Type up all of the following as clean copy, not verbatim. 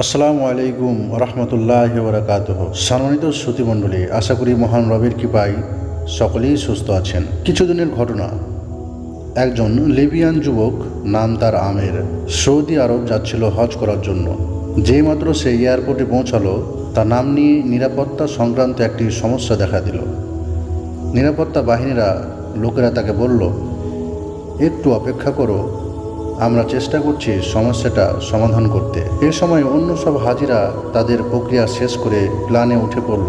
আসসালামু আলাইকুম রহমতুল্লাহি ওয়া বারাকাতুহু। সম্মানিত শ্রোতৃমণ্ডলী, আশা করি মহান রবের কৃপায় সকলেই সুস্থ আছেন। কিছুদিনের ঘটনা, একজন লিবিয়ান যুবক, নাম তার আমের, সৌদি আরব যাচ্ছিল হজ করার জন্য। যেই মাত্র সে এয়ারপোর্টে পৌঁছালো, তার নাম নিয়ে নিরাপত্তা সংক্রান্ত একটি সমস্যা দেখা দিল। নিরাপত্তা বাহিনীরা লোকেরা তাকে বলল, একটু অপেক্ষা করো, আমরা চেষ্টা করছি সমস্যাটা সমাধান করতে। এ সময় অন্য সব হাজিরা তাদের প্রক্রিয়া শেষ করে প্লেনে উঠে পড়ল,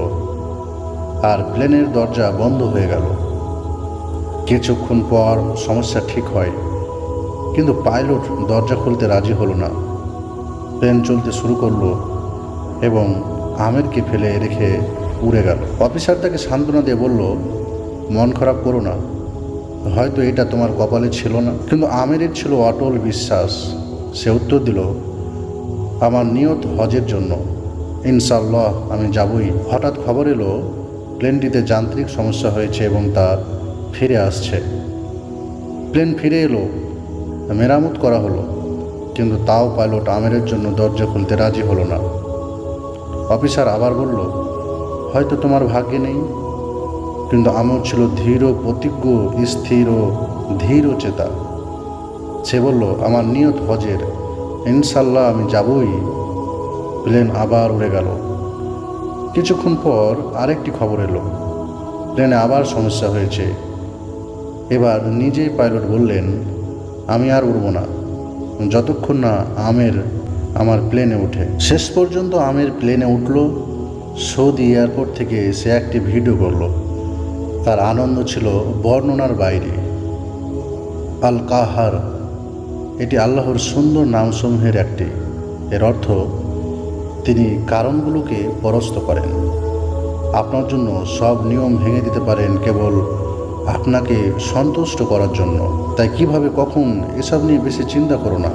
আর প্লেনের দরজা বন্ধ হয়ে গেল। কিছুক্ষণ পর সমস্যা ঠিক হয়, কিন্তু পাইলট দরজা খুলতে রাজি হলো না। প্লেন চলতে শুরু করলো এবং আমেরকে ফেলে রেখে উড়ে গেল। অফিসার তাকে সান্ত্বনা দিয়ে বলল, মন খারাপ করো না, হয়তো এটা তোমার কপালে ছিল না। কিন্তু আমেরের ছিল অটল বিশ্বাস। সে উত্তর দিল, আমার নিয়ত হজের জন্য, ইনশাআল্লাহ আমি যাবই। হঠাৎ খবর এলো প্লেনটিতে যান্ত্রিক সমস্যা হয়েছে এবং তা ফিরে আসছে। প্লেন ফিরে এলো, মেরামত করা হলো, কিন্তু তাও পাইলট আমেরের জন্য দরজা খুলতে রাজি হলো না। অফিসার আবার বলল, হয়তো তোমার ভাগ্যে নেই। কিন্তু আমর ছিল ধীর প্রতিজ্ঞ, স্থির ও ধীর চেতা। সে বলল, আমার নিয়ত হজের, ইনশাল্লাহ আমি যাবই। প্লেন আবার উড়ে গেল। কিছুক্ষণ পর আরেকটি খবর এলো, প্লেনে আবার সমস্যা হয়েছে। এবার নিজেই পাইলট বললেন, আমি আর উড়ব না যতক্ষণ না আমের আমার প্লেনে ওঠে। শেষ পর্যন্ত আমের প্লেনে উঠল। সৌদি এয়ারপোর্ট থেকে সে একটি ভিডিও করলো। তার আনন্দ ছিল বর্ণনার বাইরে। আল কাহার, এটি আল্লাহর সুন্দর নামসমূহের একটি। এর অর্থ, তিনি কারণগুলোকে পরাস্ত করেন। আপনার জন্য সব নিয়ম ভেঙে দিতে পারেন কেবল আপনাকে সন্তুষ্ট করার জন্য। তাই কিভাবে কখন এসব নিয়ে বেশি চিন্তা করো না।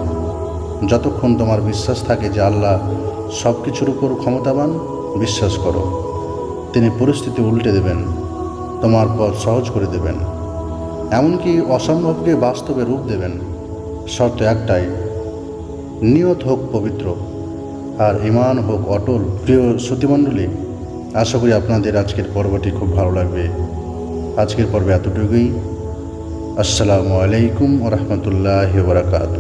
যতক্ষণ তোমার বিশ্বাস থাকে যে আল্লাহ সব কিছুর উপর ক্ষমতাবান, বিশ্বাস করো। তিনি পরিস্থিতি উল্টে দেবেন, তোমার পথ সহজ করে দেবেন, এমনকি অসম্ভবকে বাস্তবে রূপ দেবেন। শর্ত একটাই, নিয়ত হোক পবিত্র আর ঈমান হোক অটল। প্রিয় শ্রোতৃমণ্ডলী, আশা করি আপনাদের আজকের পর্বটি খুব ভালো লাগবে। আজকের পর্বে এতটুকুই। আসসালামু আলাইকুম ওয়া রাহমাতুল্লাহি ওয়া বারাকাতুহু।